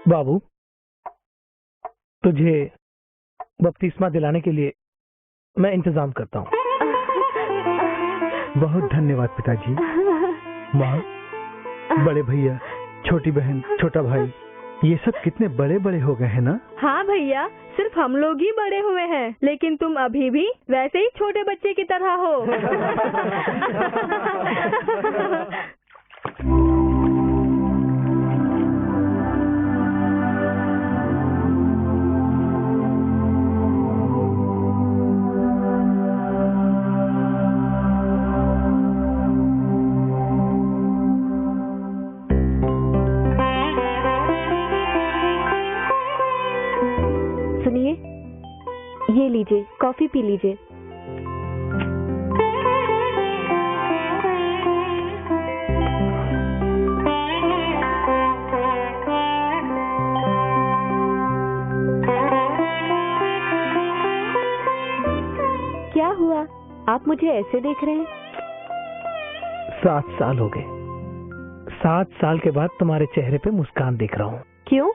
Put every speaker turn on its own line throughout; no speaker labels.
बाबू, तुझे बपतिस्मा दिलाने के लिए मैं इंतजाम करता हूँ।
बहुत धन्यवाद पिताजी। माँ, बड़े भैया, छोटी बहन, छोटा भाई, ये सब कितने बड़े बड़े हो गए हैं ना।
हाँ भैया, सिर्फ हम लोग ही बड़े हुए हैं, लेकिन तुम अभी भी वैसे ही छोटे बच्चे की तरह हो। सुनिए, ये लीजिए, कॉफी पी लीजिए। क्या हुआ, आप मुझे ऐसे देख रहे हैं?
7 साल हो गए। 7 साल के बाद तुम्हारे चेहरे पे मुस्कान देख रहा हूँ।
क्यों?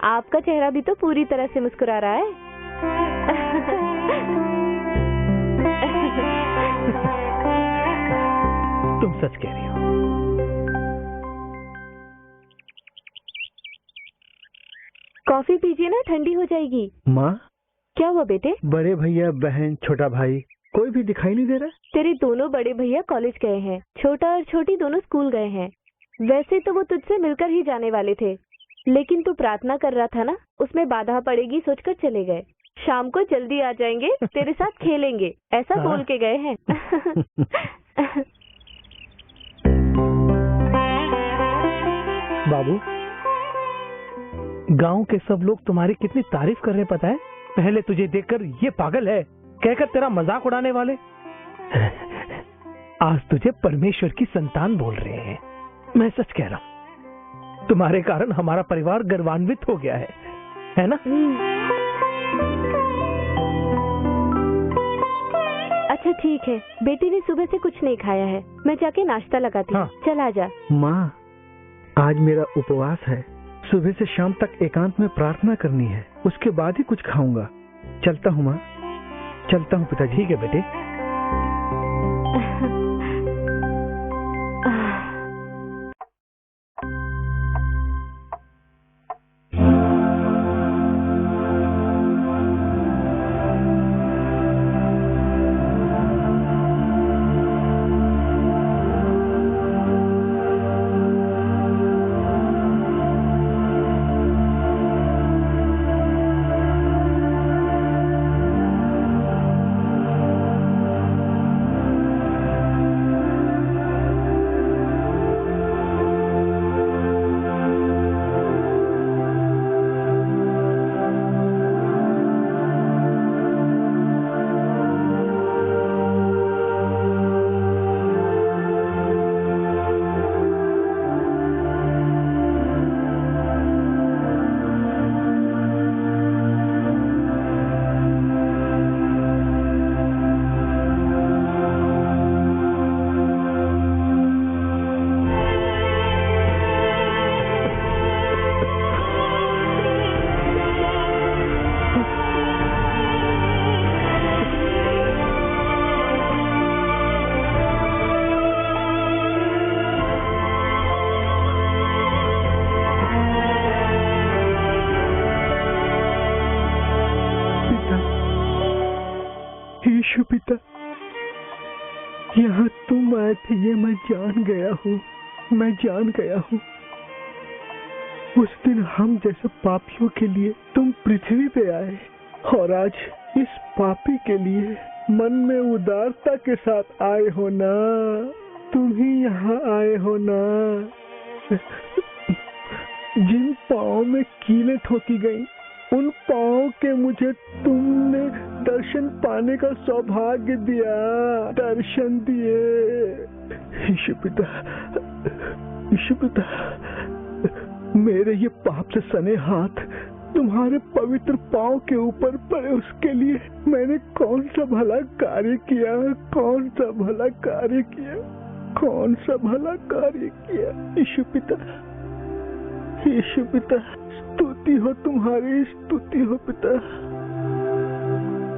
आपका चेहरा भी तो पूरी तरह से मुस्कुरा रहा है।
तुम सच कह रही हो।
कॉफी पीजिए ना, ठंडी हो जाएगी।
माँ,
क्या हुआ बेटे?
बड़े भैया, बहन, छोटा भाई कोई भी दिखाई नहीं दे रहा।
तेरे दोनों बड़े भैया कॉलेज गए हैं, छोटा और छोटी दोनों स्कूल गए हैं। वैसे तो वो तुझसे मिलकर ही जाने वाले थे, लेकिन तू प्रार्थना कर रहा था ना, उसमें बाधा पड़ेगी सोचकर चले गए। शाम को जल्दी आ जाएंगे, तेरे साथ खेलेंगे, ऐसा बोल के गए हैं।
बाबू, गांव के सब लोग तुम्हारी कितनी तारीफ कर रहे हैं पता है? पहले तुझे देखकर ये पागल है कहकर तेरा मजाक उड़ाने वाले आज तुझे परमेश्वर की संतान बोल रहे हैं। मैं सच कह रहा हूं, तुम्हारे कारण हमारा परिवार गर्वान्वित हो गया है ना?
अच्छा ठीक है, बेटी ने सुबह से कुछ नहीं खाया है, मैं जाके नाश्ता लगाती हूँ। चल आजा।
माँ, आज मेरा उपवास है, सुबह से शाम तक एकांत में प्रार्थना करनी है, उसके बाद ही कुछ खाऊंगा। चलता हूँ माँ, चलता हूँ पिताजी।
ठीक है बेटे।
यीशु पिता, यहाँ तुम आए थे ये मैं जान गया हूँ, मैं जान गया हूँ। उस दिन हम जैसे पापियों के लिए तुम पृथ्वी पे आए, और आज इस पापी के लिए मन में उदारता के साथ आए हो ना। तुम ही यहाँ आए हो ना। जिन पाँव में कीलें ठोकी गई, उन पाँव के मुझे तुमने दर्शन पाने का सौभाग्य दिया, दर्शन दिए। यीशु पिता, यीशु पिता, मेरे ये पाप से सने हाथ तुम्हारे पवित्र पाँव के ऊपर पड़े, उसके लिए मैंने कौन सा भला कार्य किया, कौन सा भला कार्य किया, कौन सा भला कार्य किया। यीशु पिता, यीशु पिता, तुम्हारी स्तुति हो पिता।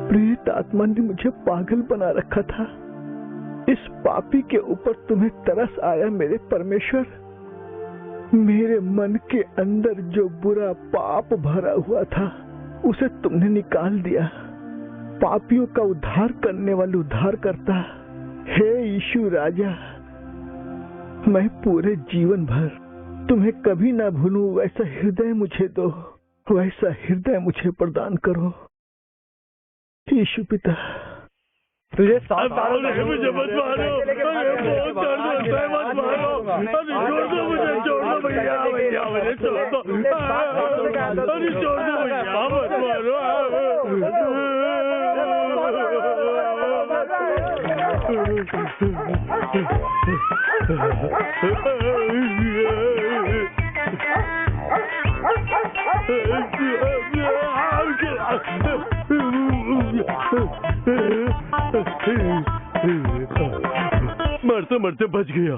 प्रेत आत्मा ने मुझे पागल बना रखा था। इस पापी के ऊपर तुम्हें तरस आया मेरे परमेश्वर। मेरे मन के अंदर जो बुरा पाप भरा हुआ था उसे तुमने निकाल दिया। पापियों का उद्धार करने वाले उद्धार करता हे यीशु राजा, मैं पूरे जीवन भर तुम्हें कभी ना भूलूं। वैसा हृदय मुझे दो, वैसा हृदय मुझे प्रदान करो यीशु पिता।
तुझे
मुझे मत मारो, बहुत दर्द होता है, मत मारो, छोड़ दो मुझे, छोड़ दो भैया, भैया मुझे छोड़ दो, अरे छोड़ दो भैया, मत मारो। मरते मरते बच गया।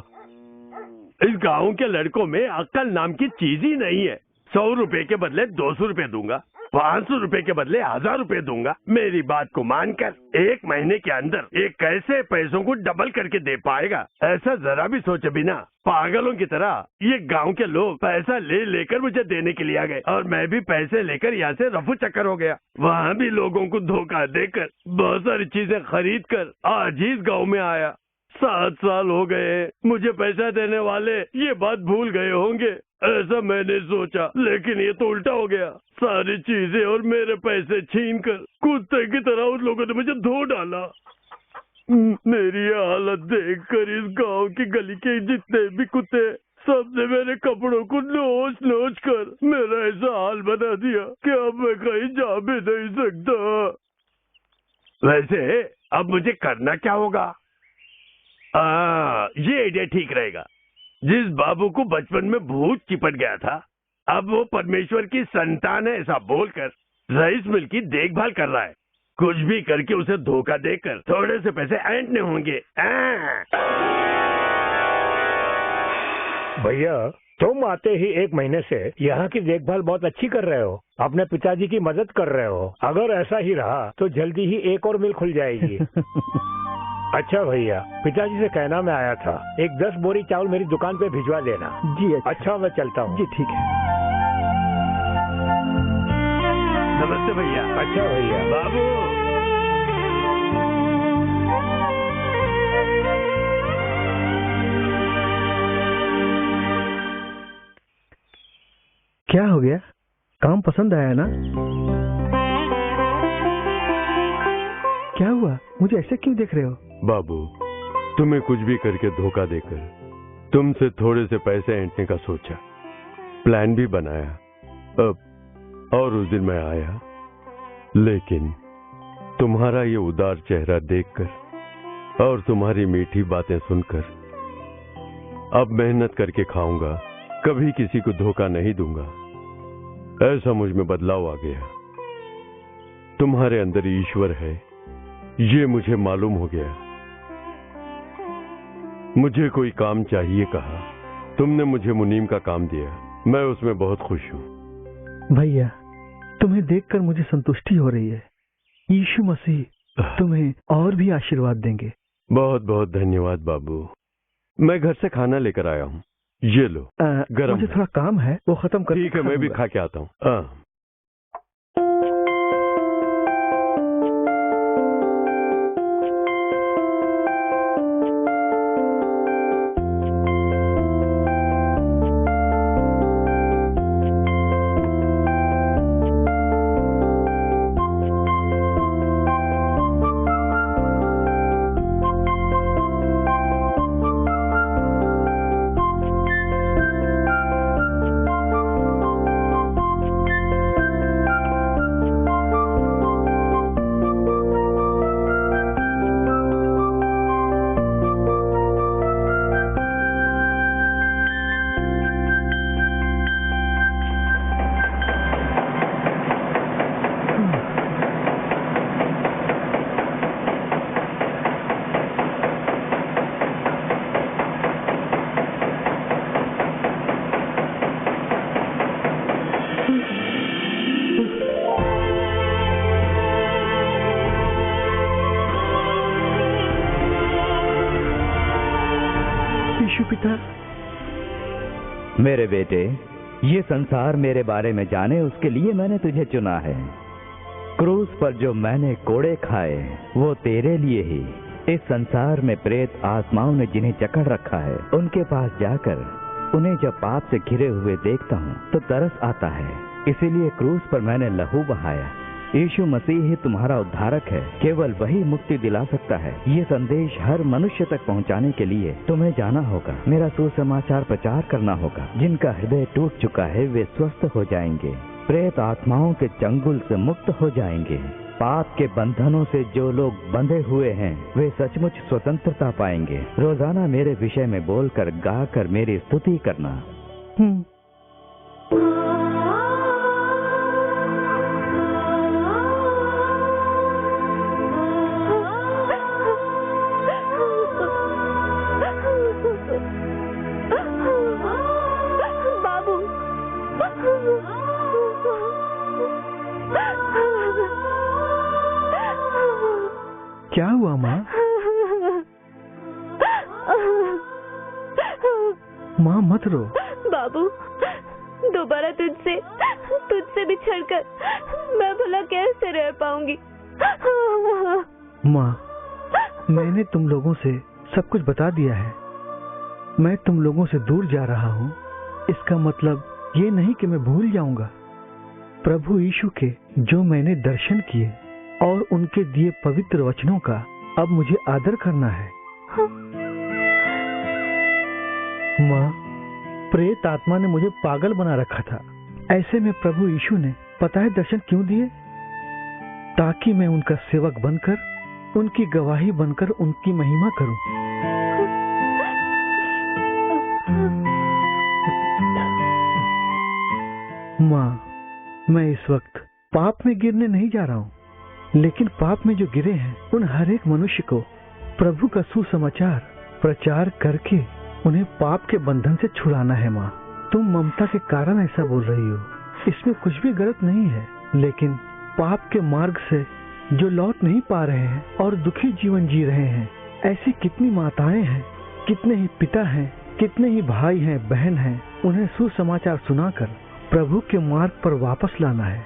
इस गांव के लड़कों में अक्ल नाम की चीज ही नहीं है। 100 रुपए के बदले 200 रुपए दूंगा, 500 रुपए के बदले 1000 रुपए दूंगा। मेरी बात को मानकर 1 महीने के अंदर ये कैसे पैसों को डबल करके दे पाएगा? ऐसा जरा भी सोचे बिना पागलों की तरह ये गांव के लोग पैसा ले लेकर मुझे देने के लिए आ गए और मैं भी पैसे लेकर यहाँ से रफू चक्कर हो गया। वहाँ भी लोगों को धोखा देकर बहुत सारी चीजें खरीद कर आज ही इस गाँव में आया। 7 साल हो गए, मुझे पैसा देने वाले ये बात भूल गए होंगे ऐसा मैंने सोचा, लेकिन ये तो उल्टा हो गया। सारी चीजें और मेरे पैसे छीनकर कुत्ते की तरह उन लोगों ने मुझे धो डाला। मेरी हालत देखकर इस गांव की गली के जितने भी कुत्ते सबने मेरे कपड़ों को नोच नोच कर मेरा ऐसा हाल बना दिया कि अब मैं कहीं जा भी नहीं सकता। वैसे अब मुझे करना क्या होगा? ये आइडिया ठीक रहेगा। जिस बाबू को बचपन में भूत चिपट गया था, अब वो परमेश्वर की संतान है ऐसा बोलकर राइस मिल की देखभाल कर रहा है। कुछ भी करके उसे धोखा देकर थोड़े से पैसे ऐंठने होंगे।
भैया, तुम आते ही 1 महीने से यहाँ की देखभाल बहुत अच्छी कर रहे हो, अपने पिताजी की मदद कर रहे हो। अगर ऐसा ही रहा तो जल्दी ही एक और मिल खुल जाएगी। अच्छा भैया, पिताजी से कहना मैं आया था, एक 10 बोरी चावल मेरी दुकान पे भिजवा देना।
जी
अच्छा, मैं चलता हूँ।
जी ठीक है।
नमस्ते भैया।
अच्छा भैया।
बाबू,
क्या हो गया? काम पसंद आया ना? क्या हुआ? मुझे ऐसे क्यों देख रहे हो?
बाबू, तुम्हें कुछ भी करके धोखा देकर तुमसे थोड़े से पैसे ऐंठने का सोचा, प्लान भी बनाया। अब और उस दिन मैं आया, लेकिन तुम्हारा ये उदार चेहरा देखकर और तुम्हारी मीठी बातें सुनकर अब मेहनत करके खाऊंगा, कभी किसी को धोखा नहीं दूंगा, ऐसा मुझ में बदलाव आ गया। तुम्हारे अंदर ईश्वर है ये मुझे मालूम हो गया। मुझे कोई काम चाहिए कहा, तुमने मुझे मुनीम का काम दिया, मैं उसमें बहुत खुश हूँ।
भैया, तुम्हें देखकर मुझे संतुष्टि हो रही है। यीशु मसीह तुम्हें और भी आशीर्वाद देंगे।
बहुत बहुत धन्यवाद बाबू। मैं घर से खाना लेकर आया हूँ, ये लो। गरम
मुझे थोड़ा काम है, वो खत्म कर।
ठीक है, मैं भी खा के आता हूँ।
यीशु पिता।
मेरे बेटे, ये संसार मेरे बारे में जाने उसके लिए मैंने तुझे चुना है। क्रूस पर जो मैंने कोड़े खाए वो तेरे लिए ही। इस संसार में प्रेत आत्माओं ने जिन्हें जकड़ रखा है, उनके पास जाकर उन्हें जब पाप से घिरे हुए देखता हूँ तो तरस आता है। इसीलिए क्रूस पर मैंने लहू बहाया। यीशु मसीह ही तुम्हारा उद्धारक है, केवल वही मुक्ति दिला सकता है। ये संदेश हर मनुष्य तक पहुंचाने के लिए तुम्हें जाना होगा, मेरा सुसमाचार प्रचार करना होगा। जिनका हृदय टूट चुका है वे स्वस्थ हो जाएंगे, प्रेत आत्माओं के चंगुल से मुक्त हो जाएंगे। पाप के बंधनों से जो लोग बंधे हुए हैं वे सचमुच स्वतंत्रता पाएंगे। रोजाना मेरे विषय में बोलकर गाकर मेरी स्तुति करना।
क्या हुआ माँ? माँ मत रो।
बाबू, दोबारा तुझसे बिछड़कर मैं भला कैसे रह पाऊंगी?
माँ, मैंने तुम लोगों से सब कुछ बता दिया है। मैं तुम लोगों से दूर जा रहा हूँ, इसका मतलब ये नहीं कि मैं भूल जाऊंगा। प्रभु यीशु के जो मैंने दर्शन किए और उनके दिए पवित्र वचनों का अब मुझे आदर करना है। माँ, प्रेत आत्मा ने मुझे पागल बना रखा था। ऐसे में प्रभु यीशु ने पता है दर्शन क्यों दिए? ताकि मैं उनका सेवक बनकर, उनकी गवाही बनकर उनकी महिमा करूं। माँ, मैं इस वक्त पाप में गिरने नहीं जा रहा हूँ, लेकिन पाप में जो गिरे हैं उन हर एक मनुष्य को प्रभु का सुसमाचार प्रचार करके उन्हें पाप के बंधन से छुड़ाना है। माँ, तुम ममता के कारण ऐसा बोल रही हो, इसमें कुछ भी गलत नहीं है। लेकिन पाप के मार्ग से जो लौट नहीं पा रहे हैं और दुखी जीवन जी रहे हैं, ऐसी कितनी माताएं हैं, कितने ही पिता हैं, कितने ही भाई हैं, बहन हैं, उन्हें सुसमाचार सुनाकर प्रभु के मार्ग पर वापस लाना है।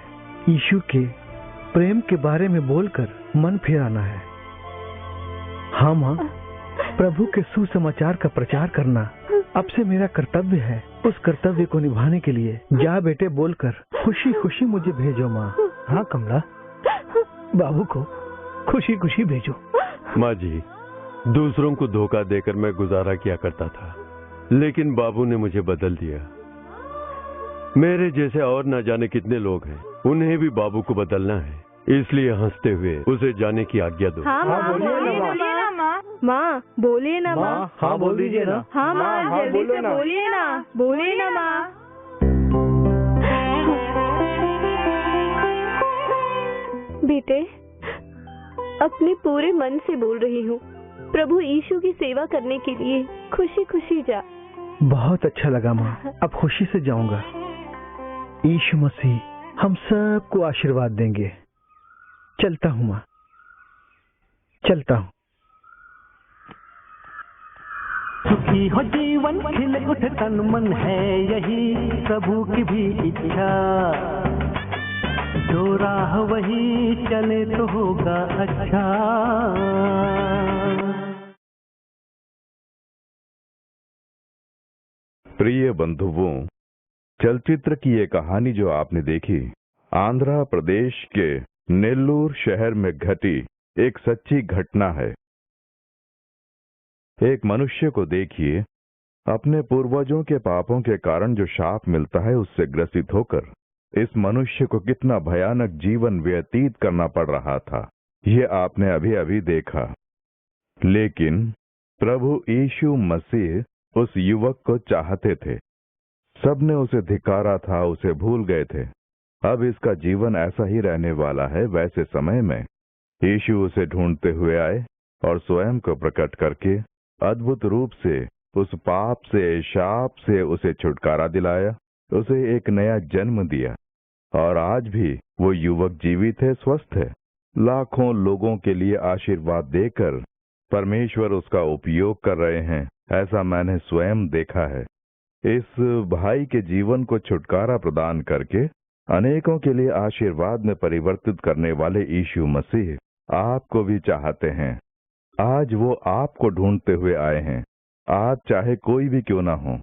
यीशु के प्रेम के बारे में बोलकर मन फिराना है। हाँ माँ, प्रभु के सुसमाचार का प्रचार करना अब से मेरा कर्तव्य है। उस कर्तव्य को निभाने के लिए जा बेटे बोलकर खुशी खुशी मुझे भेजो माँ।
हाँ कमला, बाबू को खुशी खुशी भेजो।
माँ जी, दूसरों को धोखा देकर मैं गुजारा किया करता था, लेकिन बाबू ने मुझे बदल दिया। मेरे जैसे और न जाने कितने लोग हैं, उन्हें भी बाबू को बदलना है। इसलिए हंसते हुए उसे जाने की आज्ञा दो।
हाँ माँ, बोलिए ना माँ। माँ बोलिए ना माँ।
हाँ बोल दीजिए ना।
हाँ माँ, जल्दी से बोलिए ना, बोलिए ना माँ। बेटे, अपने पूरे मन से बोल रही हूँ, प्रभु यीशु की सेवा करने के लिए खुशी खुशी जा।
बहुत अच्छा लगा माँ, अब खुशी से जाऊंगा। यीशु मसीह हम सबको आशीर्वाद देंगे। चलता हूँ माँ, चलता हूँ।
सुखी हो जीवन, खिल उठ तन मन है यही प्रभु की भी इच्छा। जो राह वही चले तो होगा अच्छा।
प्रिय बंधुओं, चलचित्र की ये कहानी जो आपने देखी, आंध्र प्रदेश के नेल्लूर शहर में घटी एक सच्ची घटना है। एक मनुष्य को देखिए, अपने पूर्वजों के पापों के कारण जो शाप मिलता है उससे ग्रसित होकर इस मनुष्य को कितना भयानक जीवन व्यतीत करना पड़ रहा था, ये आपने अभी अभी देखा। लेकिन प्रभु यीशु मसीह उस युवक को चाहते थे। सबने उसे धिक्कारा था, उसे भूल गए थे। अब इसका जीवन ऐसा ही रहने वाला है। वैसे समय में यीशु उसे ढूंढते हुए आए और स्वयं को प्रकट करके अद्भुत रूप से उस पाप से, शाप से उसे छुटकारा दिलाया, उसे एक नया जन्म दिया। और आज भी वो युवक जीवित है, स्वस्थ है, लाखों लोगों के लिए आशीर्वाद देकर परमेश्वर उसका उपयोग कर रहे हैं, ऐसा मैंने स्वयं देखा है। इस भाई के जीवन को छुटकारा प्रदान करके अनेकों के लिए आशीर्वाद में परिवर्तित करने वाले यीशु मसीह आपको भी चाहते हैं। आज वो आपको ढूंढते हुए आए हैं। आप चाहे कोई भी क्यों ना हो,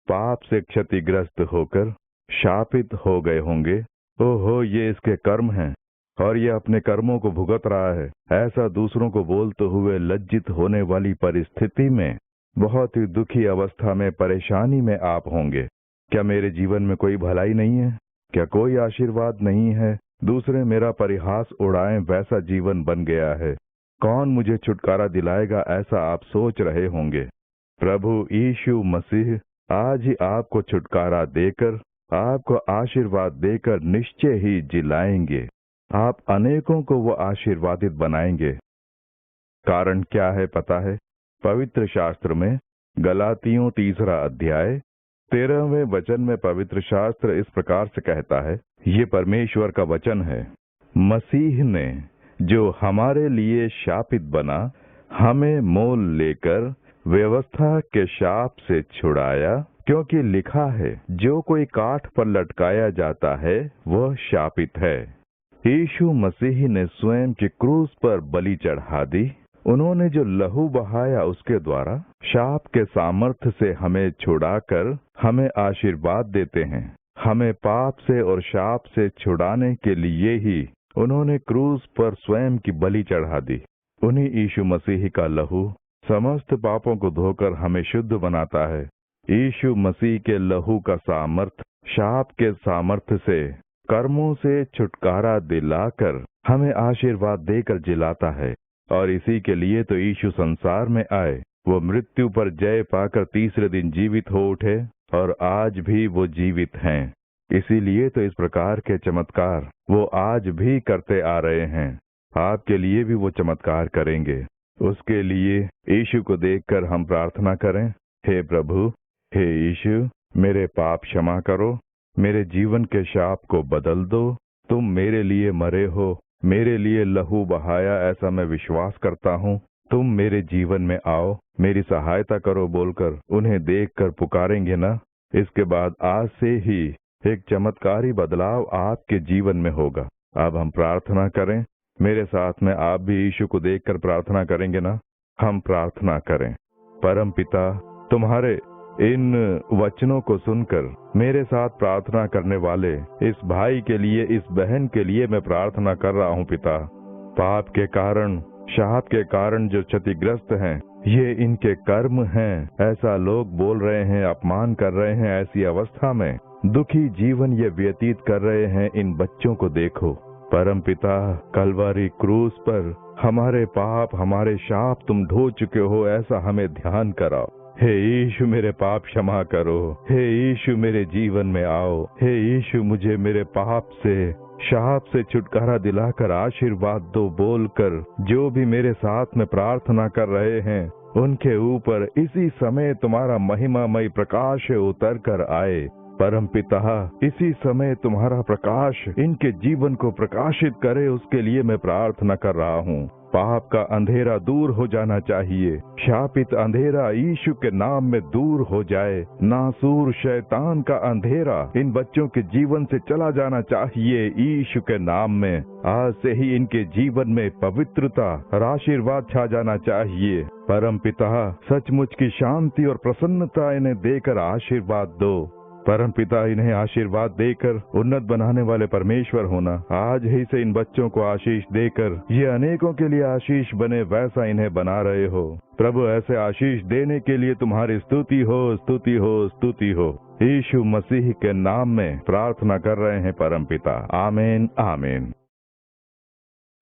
पाप से क्षतिग्रस्त होकर शापित हो गए होंगे। ओहो, ये इसके कर्म हैं और ये अपने कर्मों को भुगत रहा है, ऐसा दूसरों को बोलते हुए लज्जित होने वाली परिस्थिति में, बहुत ही दुखी अवस्था में, परेशानी में आप होंगे। क्या मेरे जीवन में कोई भलाई नहीं है? क्या कोई आशीर्वाद नहीं है? दूसरे मेरा परिहास उड़ाएं वैसा जीवन बन गया है। कौन मुझे छुटकारा दिलाएगा, ऐसा आप सोच रहे होंगे। प्रभु यीशु मसीह आज ही आपको छुटकारा देकर, आपको आशीर्वाद देकर निश्चय ही जिलाएंगे। आप अनेकों को वो आशीर्वादित बनाएंगे। कारण क्या है पता है? पवित्र शास्त्र में गलातियों 3 अध्याय 13वें वचन में पवित्र शास्त्र इस प्रकार से कहता है, ये परमेश्वर का वचन है, मसीह ने जो हमारे लिए शापित बना, हमें मोल लेकर व्यवस्था के शाप से छुड़ाया, क्योंकि लिखा है, जो कोई काठ पर लटकाया जाता है वह शापित है। यीशु मसीह ने स्वयं की क्रूस पर बलि चढ़ा दी। उन्होंने जो लहू बहाया उसके द्वारा शाप के सामर्थ्य से हमें छुड़ाकर हमें आशीर्वाद देते हैं। हमें पाप से और शाप से छुड़ाने के लिए ही उन्होंने क्रूस पर स्वयं की बलि चढ़ा दी। उन्हीं यीशु मसीह का लहू समस्त पापों को धोकर हमें शुद्ध बनाता है। यीशु मसीह के लहू का सामर्थ्य शाप के सामर्थ्य से, कर्मों से छुटकारा दिलाकर हमें आशीर्वाद देकर जिलाता है। और इसी के लिए तो यीशु संसार में आए। वो मृत्यु पर जय पाकर तीसरे दिन जीवित हो उठे और आज भी वो जीवित हैं। इसीलिए तो इस प्रकार के चमत्कार वो आज भी करते आ रहे हैं। आपके लिए भी वो चमत्कार करेंगे। उसके लिए यीशु को देखकर हम प्रार्थना करें, हे प्रभु, हे यीशु, मेरे पाप क्षमा करो, मेरे जीवन के शाप को बदल दो। तुम मेरे लिए मरे हो, मेरे लिए लहू बहाया, ऐसा मैं विश्वास करता हूँ। तुम मेरे जीवन में आओ, मेरी सहायता करो बोलकर उन्हें देखकर पुकारेंगे ना, इसके बाद आज से ही एक चमत्कारी बदलाव आपके जीवन में होगा। अब हम प्रार्थना करें। मेरे साथ में आप भी यीशु को देखकर प्रार्थना करेंगे ना। हम प्रार्थना करें। परम पिता, तुम्हारे इन वचनों को सुनकर मेरे साथ प्रार्थना करने वाले इस भाई के लिए, इस बहन के लिए मैं प्रार्थना कर रहा हूँ पिता। पाप के कारण, शाप के कारण जो क्षतिग्रस्त हैं, ये इनके कर्म हैं, ऐसा लोग बोल रहे हैं, अपमान कर रहे हैं। ऐसी अवस्था में दुखी जीवन ये व्यतीत कर रहे हैं। इन बच्चों को देखो परम पिता, कलवरी क्रूस पर हमारे पाप, हमारे शाप तुम ढो चुके हो, ऐसा हमें ध्यान कराओ। हे यीशु, मेरे पाप क्षमा करो। हे यीशु, मेरे जीवन में आओ। हे यीशु, मुझे मेरे पाप से, शाप से छुटकारा दिलाकर आशीर्वाद दो बोलकर जो भी मेरे साथ में प्रार्थना कर रहे हैं, उनके ऊपर इसी समय तुम्हारा महिमामय प्रकाश उतर कर आए। परम पिता, इसी समय तुम्हारा प्रकाश इनके जीवन को प्रकाशित करे, उसके लिए मैं प्रार्थना कर रहा हूँ। पाप का अंधेरा दूर हो जाना चाहिए। शापित अंधेरा यीशु के नाम में दूर हो जाए। नासूर शैतान का अंधेरा इन बच्चों के जीवन से चला जाना चाहिए यीशु के नाम में। आज से ही इनके जीवन में पवित्रता और आशीर्वाद छा जाना चाहिए। परम पिता, सचमुच की शांति और प्रसन्नता इन्हें देकर आशीर्वाद दो। परम पिता, इन्हें आशीर्वाद देकर उन्नत बनाने वाले परमेश्वर होना। आज ही से इन बच्चों को आशीष देकर ये अनेकों के लिए आशीष बने, वैसा इन्हें बना रहे हो। प्रभु, ऐसे आशीष देने के लिए तुम्हारी स्तुति हो, स्तुति हो, स्तुति हो। यीशु मसीह के नाम में प्रार्थना कर रहे हैं परम पिता। आमीन, आमीन।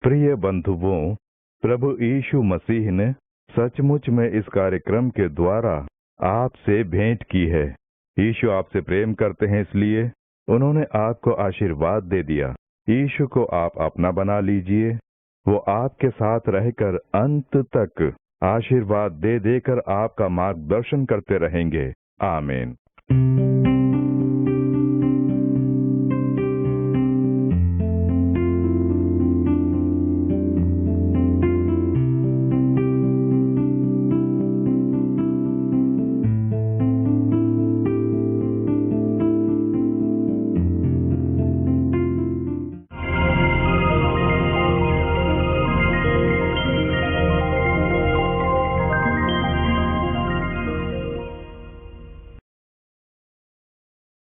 प्रिय बंधुओं, प्रभु यीशु मसीह ने सचमुच में इस कार्यक्रम के द्वारा आपसे भेंट की है। यीशु आपसे प्रेम करते हैं, इसलिए उन्होंने आपको आशीर्वाद दे दिया। यीशु को आप अपना बना लीजिए। वो आपके साथ रहकर अंत तक आशीर्वाद दे देकर आपका मार्गदर्शन करते रहेंगे। आमीन।